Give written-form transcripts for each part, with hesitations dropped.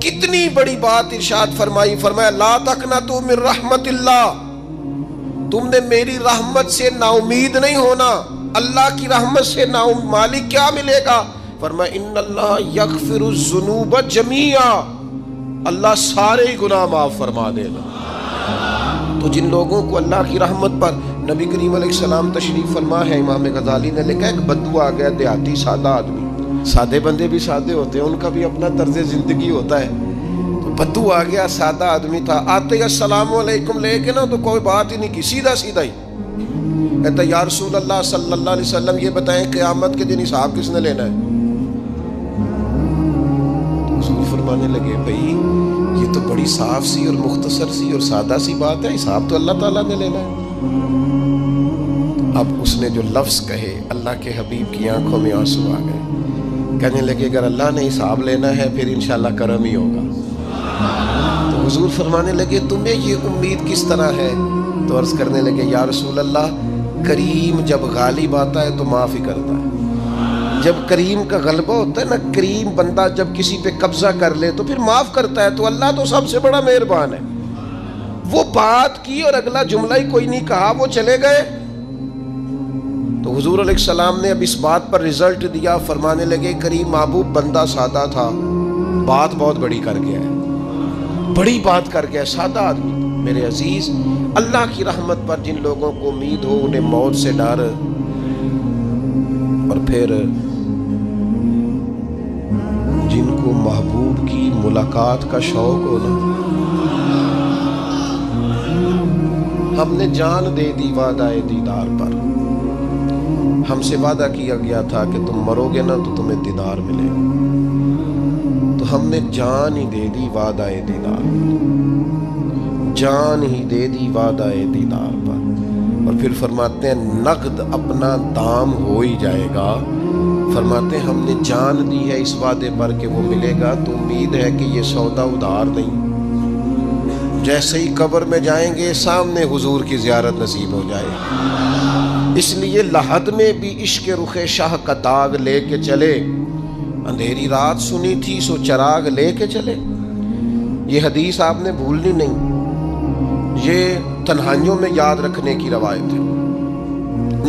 کتنی بڑی بات ارشاد فرمائی، فرمایا لا تقنطوا من رحمت اللہ، تم نے میری رحمت سے نا امید نہیں ہونا۔ اللہ کی رحمت سے نا مالک کیا ملے گا؟ فرمایا ان اللہ یغفر الذنوب جمیعا، اللہ سارے گناہ معاف فرما دے گا۔ تو جن لوگوں کو اللہ کی رحمت پر نبی کریم علیہ السلام تشریف فرما ہے، امام غزالی نے لکھا ایک بدو آ گیا، دیہاتی سادہ آدمی، سادے بندے بھی سادے ہوتے ہیں، ان کا بھی اپنا طرز زندگی ہوتا ہے۔ تو بدو آ گیا، سادہ آدمی تھا، آتے ہی السلام علیکم لے کے نا تو کوئی بات ہی نہیں کی، سیدھا سیدھا ہی کہتا یا رسول اللہ صلی اللہ علیہ وسلم یہ بتائیں قیامت کے دن حساب کس نے لینا ہے؟ تو حضور فرمانے لگے بھائی یہ تو بڑی صاف سی اور مختصر سی اور سادہ سی بات ہے، حساب تو اللہ تعالیٰ نے لینا ہے۔ اب اس نے جو لفظ کہے اللہ کے حبیب کی آنکھوں میں آنسو آ گئے، کہنے لگے اگر اللہ نے حساب لینا ہے پھر انشاءاللہ کرم ہی ہوگا۔ تو حضور فرمانے لگے تمہیں یہ امید کس طرح ہے؟ تو عرض کرنے لگے یا رسول اللہ کریم جب غالب آتا ہے تو معاف ہی کرتا ہے، جب کریم کا غلبہ ہوتا ہے نا، کریم بندہ جب کسی پہ قبضہ کر لے تو پھر معاف کرتا ہے، تو اللہ تو سب سے بڑا مہربان ہے۔ وہ بات کی اور اگلا جملہ ہی کوئی نہیں کہا، وہ چلے گئے۔ تو حضور علیہ السلام نے اب اس بات پر رزلٹ دیا، فرمانے لگے کریم محبوب بندہ سادہ تھا، بات بہت بڑی کر گیا ہے، بڑی بات کر گیا، سادہ آدمی۔ میرے عزیز، اللہ کی رحمت پر جن لوگوں کو امید ہو، انہیں موت سے ڈر اور پھر جن کو محبوب کی ملاقات کا شوق ہو نا، ہم نے جان دے دی وعدہ دیدار پر، ہم سے وعدہ کیا گیا تھا کہ تم مرو گے نا تو تمہیں دیدار ملے، تو ہم نے جان ہی دے دی وعدہ دیدار پر، جان ہی دے دی وعدہ دیدار پر۔ اور پھر فرماتے ہیں نقد اپنا دام ہو ہی جائے گا، فرماتے ہیں ہم نے جان دی ہے اس وعدے پر کہ وہ ملے گا، تو امید ہے کہ یہ سودا ادھار نہیں، جیسے ہی قبر میں جائیں گے سامنے حضور کی زیارت نصیب ہو جائے گی۔ اس لیے لحد میں بھی عشق رخ شاہ کا داغ لے کے چلے، اندھیری رات سنی تھی سو چراغ لے کے چلے۔ یہ حدیث آپ نے بھولنی نہیں، یہ تنہائیوں میں یاد رکھنے کی روایت ہے،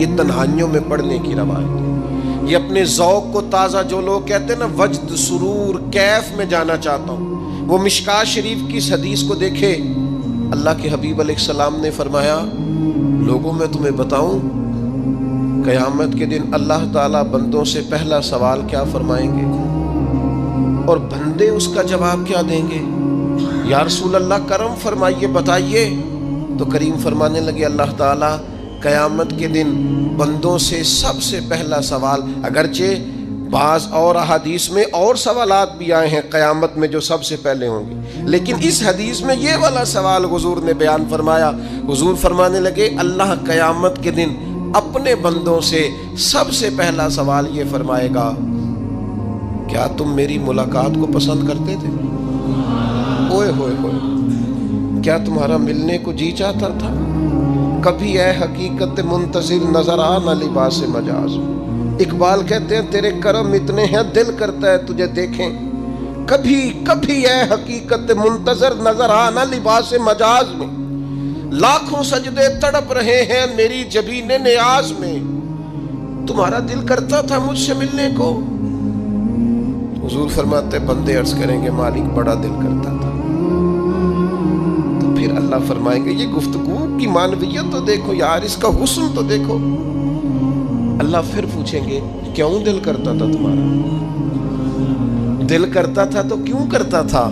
یہ تنہائیوں میں پڑھنے کی روایت ہے۔ یہ اپنے ذوق کو تازہ، جو لوگ کہتے ہیں نا وجد سرور کیف میں جانا چاہتا ہوں، وہ مشکات شریف کی اس حدیث کو دیکھے۔ اللہ کے حبیب علیہ السلام نے فرمایا لوگوں میں تمہیں بتاؤں قیامت کے دن اللہ تعالیٰ بندوں سے پہلا سوال کیا فرمائیں گے اور بندے اس کا جواب کیا دیں گے؟ یا رسول اللہ کرم فرمائیے، بتائیے۔ تو کریم فرمانے لگے اللہ تعالیٰ قیامت کے دن بندوں سے سب سے پہلا سوال، اگرچہ بعض اور احادیث میں اور سوالات بھی آئے ہیں قیامت میں جو سب سے پہلے ہوں گے، لیکن اس حدیث میں یہ والا سوال حضور نے بیان فرمایا۔ حضور فرمانے لگے اللہ قیامت کے دن اپنے بندوں سے سب سے پہلا سوال یہ فرمائے گا کیا تم میری ملاقات کو پسند کرتے تھے؟ اوئے ہوئے ہوئے، کیا تمہارا ملنے کو جی چاہتا تھا؟ کبھی اے حقیقت منتظر نظر آ نہ لباس مجاز۔ اقبال کہتے ہیں تیرے کرم اتنے ہیں دل کرتا ہے تجھے دیکھیں، کبھی کبھی اے حقیقت منتظر نظر آ نہ لباس مجاز میں، لاکھوں سجدے تڑپ رہے ہیں میری جبین نیاز میں، تمہارا دل کرتا تھا مجھ سے ملنے کو؟ حضور فرماتے بندے عرض کریں گے مالک بڑا دل کرتا تھا۔ تو پھر اللہ فرمائیں گے یہ گفتگو کی معنویت تو دیکھو یار، اس کا حسن تو دیکھو۔ اللہ پھر پوچھیں گے کیوں دل کرتا تھا تمہارا؟ دل کرتا تھا تو کیوں کرتا تھا؟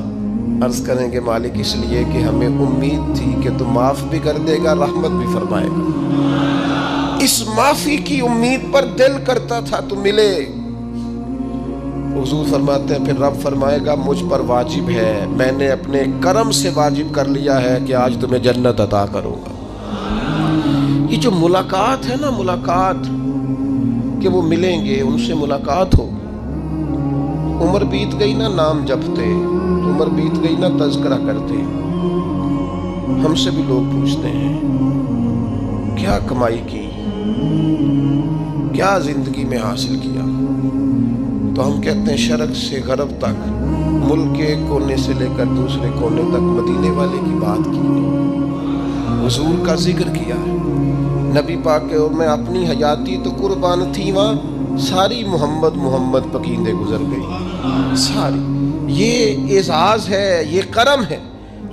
عرض کریں گے مالک اس لیے کہ ہمیں امید تھی کہ تو معاف بھی کر دے گا، رحمت بھی فرمائے گا، اس معافی کی امید پر دل کرتا تھا تو ملے۔ حضور فرماتے ہیں پھر رب فرمائے گا مجھ پر واجب ہے، میں نے اپنے کرم سے واجب کر لیا ہے کہ آج تمہیں جنت عطا کروں گا۔ یہ جو ملاقات ہے نا، ملاقات کہ وہ ملیں گے، ان سے ملاقات ہوگی۔ عمر بیت گئی نا نام جپتے، عمر بیت گئی نا تذکرہ کرتے۔ ہم سے بھی لوگ پوچھتے ہیں کیا کمائی کی، کیا زندگی میں حاصل کیا؟ تو ہم کہتے ہیں شرق سے غرب تک، ملک کے کونے سے لے کر دوسرے کونے تک مدینے والے کی بات کی ہے، حضور کا ذکر کیا ہے۔ نبی پاک کے میں اپنی حیاتی تو قربان تھی، وہاں ساری محمد محمد پکیندے گزر گئی ساری۔ یہ اعزاز ہے، یہ کرم ہے۔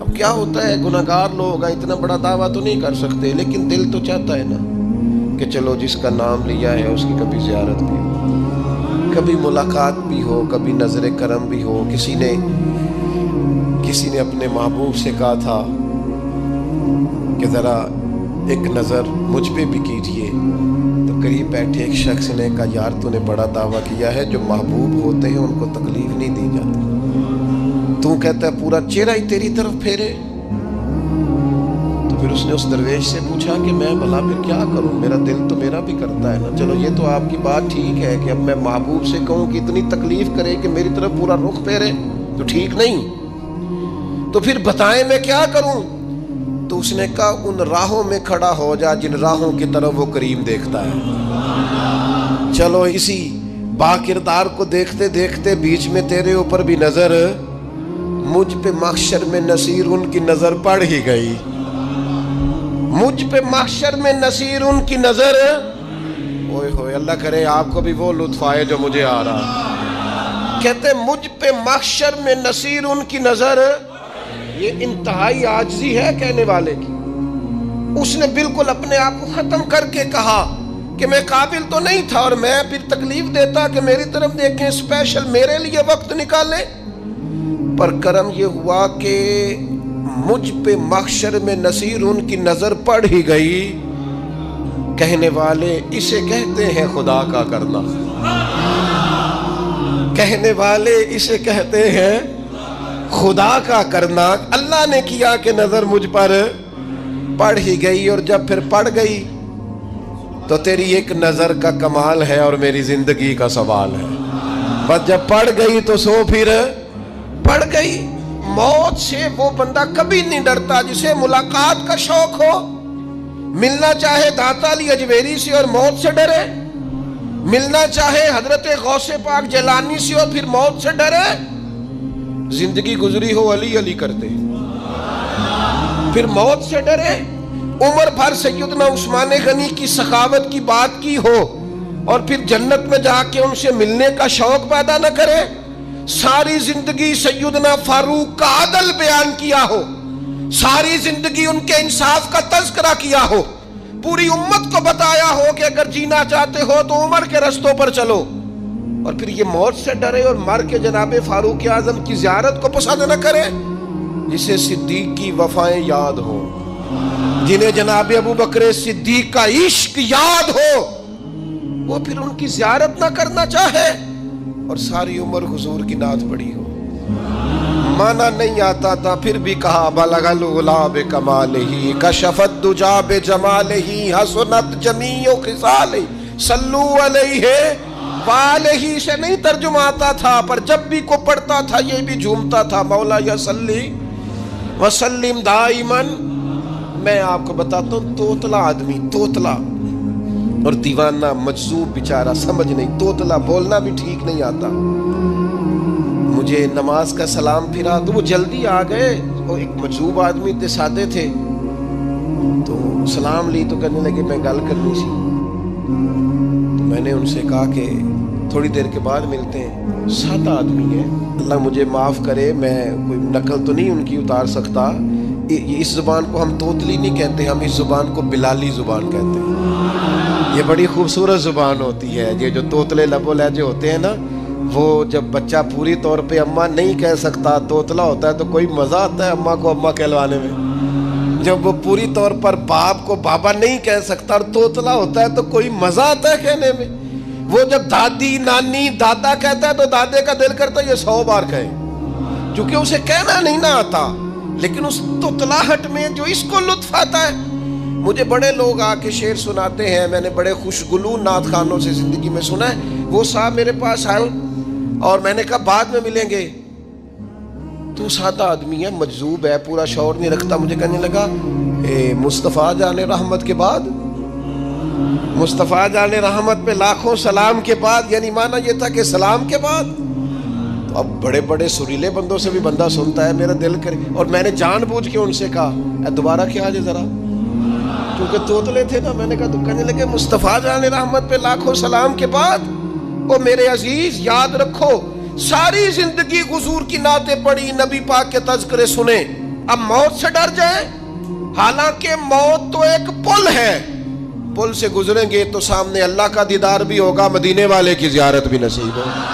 اب کیا ہوتا ہے، گناہگار لوگ ہیں، اتنا بڑا دعویٰ تو نہیں کر سکتے، لیکن دل تو چاہتا ہے نا کہ چلو جس کا نام لیا ہے اس کی کبھی زیارت بھی ہو، کبھی ملاقات بھی ہو، کبھی نظر کرم بھی ہو۔ کسی نے اپنے محبوب سے کہا تھا کہ ذرا ایک نظر مجھ پہ بھی کیجئے، تو قریب بیٹھے ایک شخص نے کہا یار تو نے بڑا دعویٰ کیا ہے، جو محبوب ہوتے ہیں ان کو تکلیف نہیں دی جاتی، تو کہتا ہے پورا چہرہ ہی تیری طرف پھیرے۔ تو پھر اس نے اس درویش سے پوچھا کہ میں بھلا پھر کیا کروں، میرا دل تو میرا بھی کرتا ہے نا، چلو یہ تو آپ کی بات ٹھیک ہے کہ اب میں محبوب سے کہوں کہ اتنی تکلیف کرے کہ میری طرف پورا رخ پھیرے تو ٹھیک نہیں، تو پھر بتائیں میں کیا کروں؟ تو اس نے کہا ان راہوں میں کھڑا ہو جا جن راہوں کی طرف وہ کریم دیکھتا ہے۔ چلو اسی با کردار کو دیکھتے دیکھتے بیچ میں تیرے اوپر بھی نظر، مجھ پہ محشر میں نصیر ان کی نظر پڑ ہی گئی، مجھ پہ محشر میں نصیر ان کی نظر۔ اوئے ہوئے، اللہ کرے آپ کو بھی وہ لطف آئے جو مجھے آ رہا۔ کہتے مجھ پہ محشر میں نصیر ان کی نظر، یہ انتہائی عاجزی ہے کہنے والے کی۔ اس نے بالکل اپنے آپ کو ختم کر کے کہا کہ میں قابل تو نہیں تھا، اور میں پھر تکلیف دیتا کہ میری طرف دیکھیں، اسپیشل میرے لیے وقت نکالیں۔ پر کرم یہ ہوا کہ مجھ پہ محشر میں نصیر ان کی نظر پڑ ہی گئی۔ کہنے والے اسے کہتے ہیں خدا کا کرنا، کہنے والے اسے کہتے ہیں خدا کا کرنا۔ اللہ نے کیا کہ نظر مجھ پر پڑ ہی گئی، اور جب پھر پڑ گئی تو تیری ایک نظر کا کمال ہے اور میری زندگی کا سوال ہے۔ بس جب پڑ گئی تو سو پھر پڑ گئی۔ موت سے وہ بندہ کبھی نہیں ڈرتا جسے ملاقات کا شوق ہو، ملنا چاہے داتا علی اجویری سے اور موت سے ڈرے، ملنا چاہے حضرت غوث پاک جیلانی سے اور پھر موت سے ڈرے۔ زندگی گزری ہو علی علی کرتے پھر موت سے ڈرے، عمر بھر سیدنا عثمان غنی کی سخاوت کی بات کی ہو اور پھر جنت میں جا کے ان سے ملنے کا شوق پیدا نہ کرے، ساری زندگی سیدنا فاروق کا عدل بیان کیا ہو، ساری زندگی ان کے انصاف کا تذکرہ کیا ہو، پوری امت کو بتایا ہو کہ اگر جینا چاہتے ہو تو عمر کے رستوں پر چلو، اور پھر یہ موت سے ڈرے اور مر کے جناب فاروق اعظم کی زیارت کو پسند نہ کرے۔ جسے صدیق کی وفائیں یاد ہو، جنہیں جناب ابو بکر صدیق کا عشق یاد ہو، وہ پھر ان کی زیارت نہ کرنا چاہے اور ساری عمر حضور کی نعت پڑھی ہو۔ مانا نہیں آتا تھا پھر بھی کہا بلغ العلا بکمالہ کشف الدجا بجمالہ حسنت جمیع خصالہ صلو علیہ والہ سے نہیں ترجمہ آتا تھا، پر جب بھی کو پڑھتا تھا یہ بھی جھومتا تھا، مولا یا صلی وسلم دائماً۔ میں آپ کو بتاتا ہوں، توتلا آدمی، توتلا اور دیوانہ مجذوب بیچارہ، سمجھ نہیں، توتلا بولنا بھی ٹھیک نہیں آتا۔ مجھے نماز کا سلام پھرا تو وہ جلدی آ گئے، وہ ایک مجذوب آدمی تھے، سادے تھے، تو سلام لی تو کہنے لگے میں گل کرنی سی۔ تو میں نے ان سے کہا کہ تھوڑی دیر کے بعد ملتے ہیں، سادہ آدمی ہے، اللہ مجھے معاف کرے، میں کوئی نقل تو نہیں ان کی اتار سکتا، اس زبان کو ہم توتلی نہیں کہتے، ہم اس زبان کو بلالی زبان کہتے ہیں۔ یہ بڑی خوبصورت زبان ہوتی ہے، یہ جو توتلے لب و لہجے ہوتے ہیں نا، وہ جب بچہ پوری طور پہ اماں نہیں کہہ سکتا، توتلا ہوتا ہے تو کوئی مزہ آتا ہے اماں کو اماں کہلوانے میں۔ جب وہ پوری طور پر باپ کو بابا نہیں کہہ سکتا اور توتلا ہوتا ہے تو کوئی مزہ آتا ہے کہنے میں۔ وہ جب دادی نانی دادا کہتا ہے تو دادے کا دل کرتا ہے یہ 100 بار کہے، کیونکہ اسے کہنا نہیں نہ آتا، لیکن اس توتلاہٹ میں جو اس کو لطف آتا ہے۔ مجھے بڑے لوگ آ کے شعر سناتے ہیں، میں نے بڑے خوشگلو نعت خانوں سے زندگی میں سنا ہے، وہ صاحب میرے پاس آئے اور میں نے کہا بعد میں ملیں گے، تو سادہ آدمی ہے، مجذوب ہے، پورا شعور نہیں رکھتا، مجھے کہنے لگا مصطفیٰ جان رحمت کے بعد مصطفیٰ جان رحمت پہ لاکھوں سلام کے بعد، یعنی معنی یہ تھا کہ سلام کے بعد. تو اب بڑے بڑے سریلے بندوں سے بھی بندہ سنتا ہے، میرا دل کرے. اور میں نے جان بوجھ کے ان سے کہا دوبارہ کیا جائے ذرا، کیونکہ توتلے تھے نا. میں نے کہا تو کہنے لگے مصطفیٰ جان رحمت پہ لاکھوں سلام کے بعد. او میرے عزیز یاد رکھو، ساری زندگی حضور کی نعتیں پڑھی، نبی پاک کے تذکرے سنے، اب موت سے ڈر جائیں؟ حالانکہ موت تو ایک پل ہے، پل سے گزریں گے تو سامنے اللہ کا دیدار بھی ہوگا، مدینے والے کی زیارت بھی نصیب ہوگی.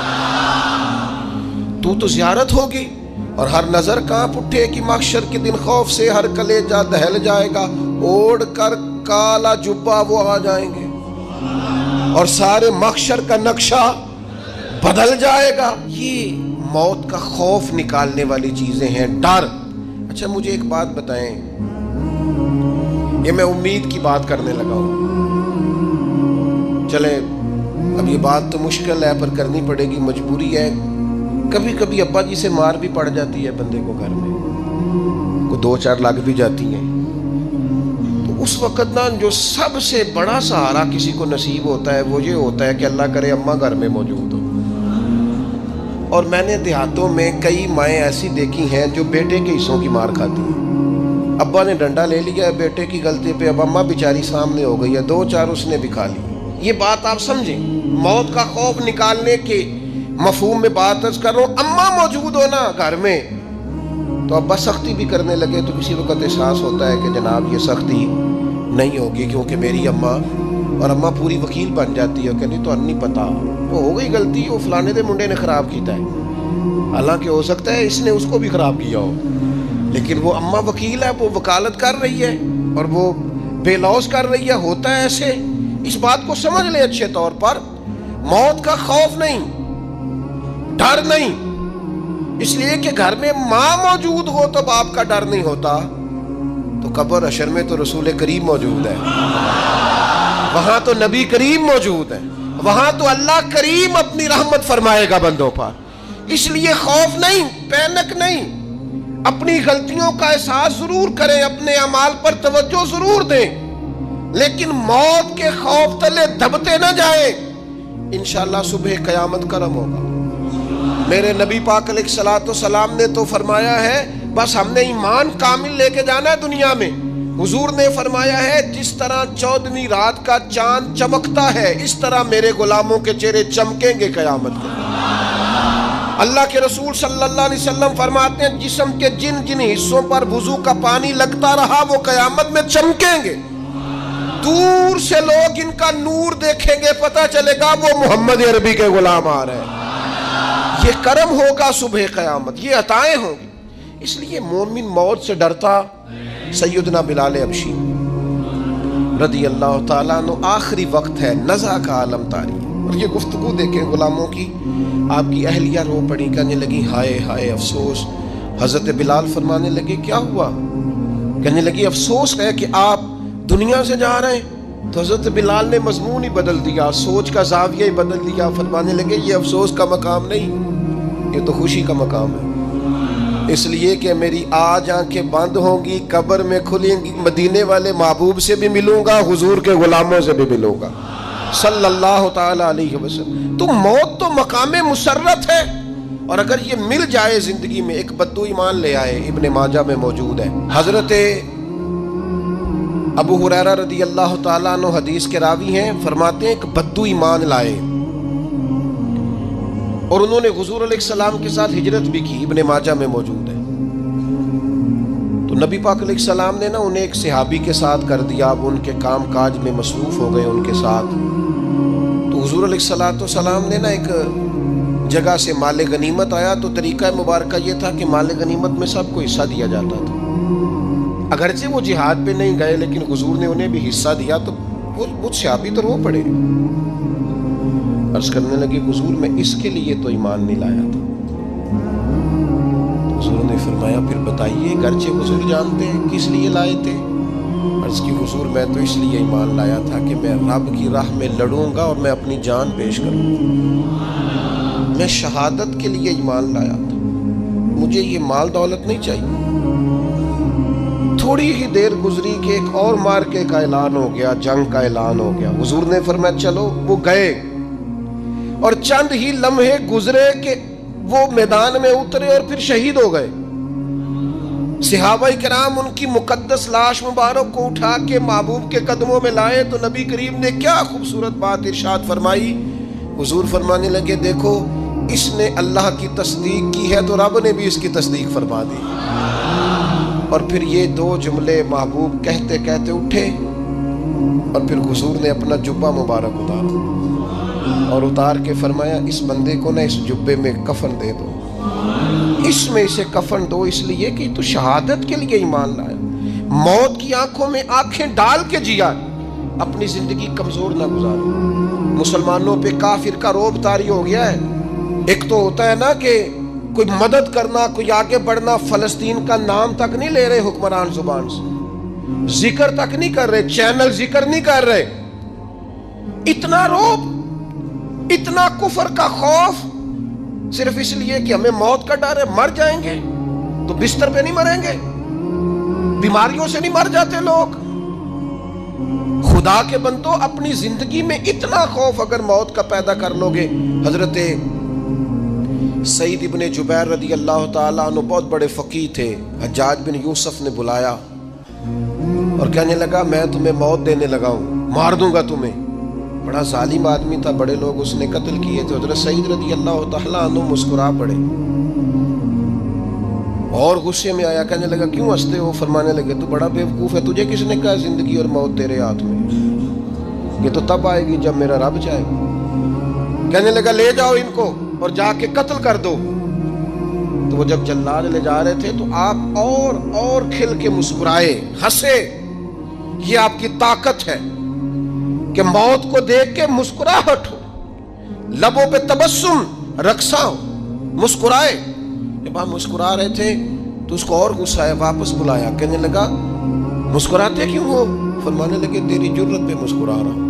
تو زیارت ہوگی اور ہر نظر کانپ اٹھے کہ محشر کے دن خوف سے ہر کلیجہ دہل جائے گا. اوڑھ کر کالا جبہ وہ آ جائیں گے اور سارے محشر کا نقشہ بدل جائے گا. یہ موت کا خوف نکالنے والی چیزیں ہیں، ڈر. اچھا مجھے ایک بات بتائیں، یہ میں امید کی بات کرنے لگا ہوں. چلیں اب یہ بات تو مشکل ہے پر کرنی پڑے گی، مجبوری ہے. کبھی کبھی ابا جی سے مار بھی پڑ جاتی ہے بندے کو، گھر میں کو 2-4 لگ بھی جاتی ہیں. تو اس وقت نا جو سب سے بڑا سہارا کسی کو نصیب ہوتا ہے وہ یہ ہوتا ہے کہ اللہ کرے اماں گھر میں موجود ہو. اور میں نے دیہاتوں میں کئی مائیں ایسی دیکھی ہیں جو بیٹے کے حصوں کی مار کھاتی ہیں. ابا نے ڈنڈا لے لیا ہے بیٹے کی غلطی پہ، اب اماں بیچاری سامنے ہو گئی ہے، 2-4 اس نے بھی کھا لی. یہ بات آپ سمجھیں، موت کا خوف نکالنے کے مفہوم میں بات عرض کر رہا ہوں. اماں موجود ہو نا گھر میں تو ابا سختی بھی کرنے لگے تو کسی وقت احساس ہوتا ہے کہ جناب یہ سختی نہیں ہوگی کیونکہ میری اماں، اور اماں پوری وکیل بن جاتی ہے، کہنی تو نہیں پتا وہ ہو گئی غلطی، وہ فلانے دے منڈے نے خراب کیتا ہے. حالانکہ ہو سکتا ہے اس نے اس کو بھی خراب کیا ہو، لیکن وہ اماں وکیل ہے، وہ وکالت کر رہی ہے اور وہ بے لوث کر رہی ہے. ہوتا ہے ایسے. اس بات کو سمجھ لے اچھے طور پر. موت کا خوف نہیں، ڈر نہیں، اس لیے کہ گھر میں ماں موجود ہو تو باپ کا ڈر نہیں ہوتا. تو قبر حشر میں تو رسول کریم موجود ہے، وہاں تو نبی کریم موجود ہے، وہاں تو اللہ کریم اپنی رحمت فرمائے گا بندوں پر. اس لیے خوف نہیں، پینک نہیں. اپنی غلطیوں کا احساس ضرور کریں، اپنے اعمال پر توجہ ضرور دیں، لیکن موت کے خوف تلے دبتے نہ جائیں. انشاءاللہ صبح قیامت کرم ہوگا. میرے نبی پاک علیہ الصلوۃ والسلام نے تو فرمایا ہے بس ہم نے ایمان کامل لے کے جانا ہے دنیا میں. حضور نے فرمایا ہے جس طرح 14ویں رات کا چاند چمکتا ہے اس طرح میرے غلاموں کے چہرے چمکیں گے قیامت کے. اللہ کے رسول صلی اللہ علیہ وسلم فرماتے ہیں جسم کے جن جن حصوں پر وضو کا پانی لگتا رہا وہ قیامت میں چمکیں گے. دور سے لوگ ان کا نور دیکھیں گے، پتہ چلے گا وہ محمد عربی کے غلام آ رہے ہیں. یہ کرم ہوگا صبح قیامت، یہ عطائیں ہوں گی. اس لیے مومن موت سے ڈرتا. سیدنا بلال حبشی رضی اللہ تعالیٰ عنہ، آخری وقت ہے، نزع کا عالم طاری ہے. اور یہ گفتگو دیکھیں غلاموں کی. آپ کی اہلیہ رو پڑی، کہنے لگی ہائے ہائے افسوس. حضرت بلال فرمانے لگے کیا ہوا؟ کہنے لگی افسوس ہے کہ آپ دنیا سے جا رہے ہیں. تو حضرت بلال نے مضمون ہی بدل دیا، سوچ کا زاویہ ہی بدل دیا. فرمانے لگے یہ افسوس کا مقام نہیں، یہ تو خوشی کا مقام ہے. اس لیے کہ میری آج آنکھیں بند ہوں گی، قبر میں کھلیں گی، مدینے والے محبوب سے بھی ملوں گا، حضور کے غلاموں سے بھی ملوں گا صلی اللہ تعالی علیہ وسلم. تو موت تو مقام مسرت ہے، اور اگر یہ مل جائے زندگی میں. ایک بدو ایمان لے آئے، ابن ماجہ میں موجود ہے. حضرت ابو ہریرہ رضی اللہ تعالیٰ عنہ حدیث کے راوی ہیں، فرماتے ہیں ایک بدو ایمان لائے اور انہوں نے حضور علیہ السلام کے ساتھ ہجرت بھی کی. ابن ماجہ میں موجود ہے. تو نبی پاک علیہ السلام نے نا انہیں ایک صحابی کے ساتھ کر دیا. اب ان کے کام کاج میں مصروف ہو گئے ان کے ساتھ. تو حضور علیہ السلام نے نا ایک جگہ سے مال غنیمت آیا. تو طریقہ مبارکہ یہ تھا کہ مال غنیمت میں سب کو حصہ دیا جاتا تھا. اگرچہ وہ جہاد پہ نہیں گئے لیکن حضور نے انہیں بھی حصہ دیا. تو وہ صحابی تو رو پڑے، عرض کرنے لگے حضور میں اس کے لیے تو ایمان نہیں لایا تھا. حضور نے فرمایا پھر بتائیے، گرچہ حضور جانتے ہیں کس لیے لائے تھے. عرض کی حضور میں تو اس لیے ایمان لایا تھا کہ میں رب کی راہ میں لڑوں گا اور میں اپنی جان پیش کروں گا. میں شہادت کے لیے ایمان لایا تھا، مجھے یہ مال دولت نہیں چاہیے. تھوڑی ہی دیر گزری کہ ایک اور مارکے کا اعلان ہو گیا، جنگ کا اعلان ہو گیا۔ حضور نے فرمایا چلو، وہ گئے اور چند ہی لمحے گزرے کہ وہ میدان میں اترے اور پھر شہید ہو گئے۔ صحابہ کرام ان کی مقدس لاش مبارک کو اٹھا کے محبوب کے قدموں میں لائے تو نبی کریم نے کیا خوبصورت بات ارشاد فرمائی۔ حضور فرمانے لگے دیکھو اس نے اللہ کی تصدیق کی ہے تو رب نے بھی اس کی تصدیق فرما دی۔ اور پھر یہ دو جملے محبوب کہتے کہتے اٹھے اور پھر حضور نے اپنا جبہ مبارک اتارا اور اتار کے فرمایا اس بندے کو نہ اس جبے میں کفن دے دو، اس میں اسے کفن دو، اس لیے کہ تو شہادت کے لیے ایمان لایا، موت کی آنکھوں میں آنکھیں ڈال کے جیا، اپنی زندگی کمزور نہ گزارو۔ مسلمانوں پہ کافر کا رعب طاری ہو گیا ہے۔ ایک تو ہوتا ہے نا کہ کوئی مدد کرنا، کوئی آگے بڑھنا، فلسطین کا نام تک نہیں لے رہے حکمران زبان سے، ذکر تک نہیں کر رہے، چینل ذکر نہیں کر رہے۔ اتنا رعب، اتنا کفر کا خوف، صرف اس لیے کہ ہمیں موت کا ڈر ہے، مر جائیں گے تو بستر پہ نہیں مریں گے، بیماریوں سے نہیں مر جاتے لوگ۔ خدا کے بندو اپنی زندگی میں اتنا خوف اگر موت کا پیدا کر لو گے۔ حضرت سعید ابن جبیر رضی اللہ تعالیٰ عنہ بہت بڑے فقیہ تھے، حجاج بن یوسف نے بلایا اور کہنے لگا میں تمہیں موت دینے لگا ہوں، مار دوں گا تمہیں۔ بڑا ظالم آدمی تھا، بڑے لوگ اس نے قتل کیے تھے۔ حضرت سعید رضی اللہ تعالیٰ عنہ مسکرا پڑے اور غصے میں آیا، کہنے لگا کیوں ہنستے ہو؟ فرمانے لگے تو بڑا بیوقوف ہے، تجھے کس نے کہا زندگی اور موت تیرے ہاتھ میں، یہ تو تب آئے گی جب میرا رب چاہے گا۔ کہنے لگا لے جاؤ ان کو اور جا کے قتل کر دو۔ تو وہ جب جلاد لے جا رہے تھے تو آپ اور کھل کے مسکرائے، ہنسے۔ یہ آپ کی طاقت ہے کہ موت کو دیکھ کے مسکراہٹ ہو، لبوں پہ تبسم، رقصہ ہو، مسکرائے۔ جب آپ مسکرا رہے تھے تو اس کو اور غصہ آیا، واپس بلایا، کہنے لگا مسکراتے کیوں ہو؟ فرمانے لگے تیری جرت پہ مسکرا رہا ہوں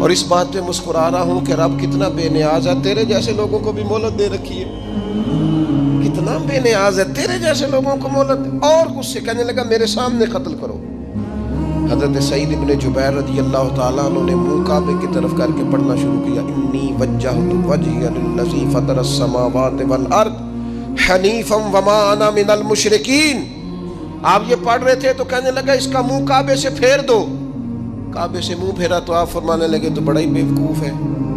اور اس بات پہ مسکرا رہا ہوں کہ رب کتنا بے نیاز ہے، تیرے جیسے لوگوں کو بھی مہلت دے رکھی ہے، کتنا بے نیاز ہے، تیرے جیسے لوگوں کو مہلت دے۔ اور غصے، کہنے لگا میرے سامنے قتل کرو۔ حضرت سعید ابن جبیر رضی اللہ تعالیٰ عنہ نے منہ کعبے کی طرف کر کے پڑھنا شروع کیا، انی وجہت وجہی للذی فطر السماوات والارض حنیفا وما انا من المشرکین۔ آپ یہ پڑھ رہے تھے تو کہنے لگا اس کا منہ کعبے سے پھیر دو۔ کعبے سے منہ پھیرا تو آپ فرمانے لگے تو بڑا ہی بیوقوف ہے،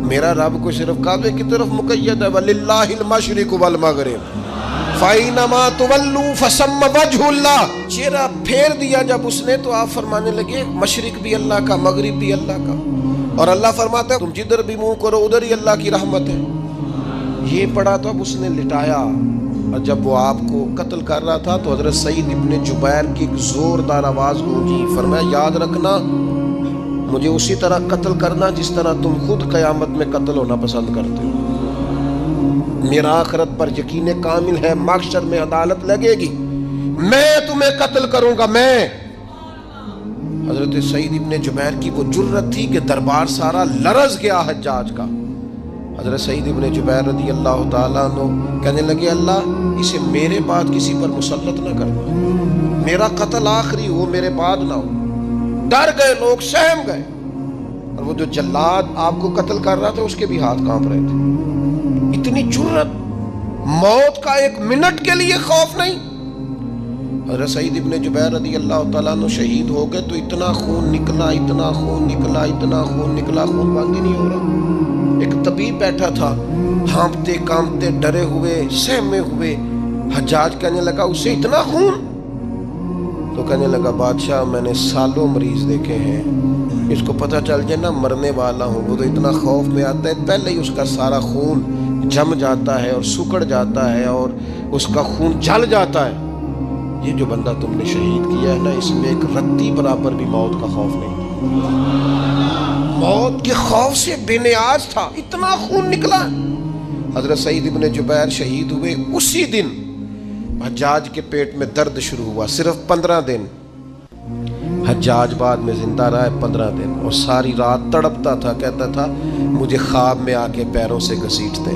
میرا رب کو صرف کعبے کی طرف مقید ہے، وَلِلَّهِ الْمَشْرِقُ وَالْمَغْرِبُ فَأَيْنَمَا تُوَلُّوا فَثَمَّ وَجْهُ اللَّهِ۔ چہرہ پھیر دیا جب اس نے تو آپ فرمانے لگے مشرق بھی اللہ کا، مغرب بھی اللہ کا، اور اللہ فرماتا ہے تم جدھر بھی منہ کرو ادھر ہی اللہ کی رحمت ہے۔ یہ پڑھا تو اب اس نے لٹایا، اور جب وہ آپ کو قتل کر رہا تھا تو حضرت سعید ابن جبیر کی ایک زوردار آواز گونجی، فرمایا یاد رکھنا مجھے اسی طرح قتل کرنا جس طرح تم خود قیامت میں قتل ہونا پسند کرتے ہو۔ میرا آخرت پر یقین کامل ہے، محشر میں عدالت لگے گی، میں تمہیں قتل کروں گا میں۔ حضرت سعید ابن جبیر کی وہ جرت تھی کہ دربار سارا لرز گیا حجاج کا۔ حضرت سعید ابن جبیر رضی اللہ تعالیٰ عنہ کہنے لگے اللہ اسے میرے بعد کسی پر مسلط نہ کرنا، میرا قتل آخری ہو، میرے بعد نہ ہو۔ ڈر گئے لوگ، سہم گئے، اور وہ جو جلاد آپ کو قتل کر رہا تھا اس کے بھی ہاتھ کانپ رہے تھے۔ اتنی جرت، موت کا ایک منٹ کے لیے خوف نہیں۔ حضرت سعید ابن جبیر رضی اللہ تعالیٰ عنہ شہید ہو گئے تو اتنا خون نکلا، اتنا خون نکلا، اتنا خون نکلا، خون بند ہی نہیں ہو رہا۔ ایک طبیب بیٹھا تھا، ہانپتے کانپتے ڈرے ہوئے، سہمے ہوئے۔ حجاج کہنے لگا اس سے اتنا خون؟ تو کہنے لگا بادشاہ میں نے سالوں مریض دیکھے ہیں، اس کو پتہ چل جائے نا مرنے والا ہوں وہ تو اتنا خوف میں آتا ہے، پہلے ہی اس کا سارا خون جم جاتا ہے اور سکڑ جاتا ہے اور اس کا خون جل جاتا ہے۔ یہ جو بندہ تم نے شہید کیا ہے نا اس میں ایک رتی برابر بھی موت کا خوف نہیں تھا، موت کے خوف سے بے نیاز تھا، اتنا خون نکلا۔ حضرت سعید ابن جبیر شہید ہوئے اسی دن حجاج کے پیٹ میں درد شروع ہوا، صرف 15 دن حجاج بعد میں زندہ رہا ہے، 15 دن، اور ساری رات تڑپتا تھا، کہتا تھا مجھے خواب میں آ کے پیروں سے گھسیٹتے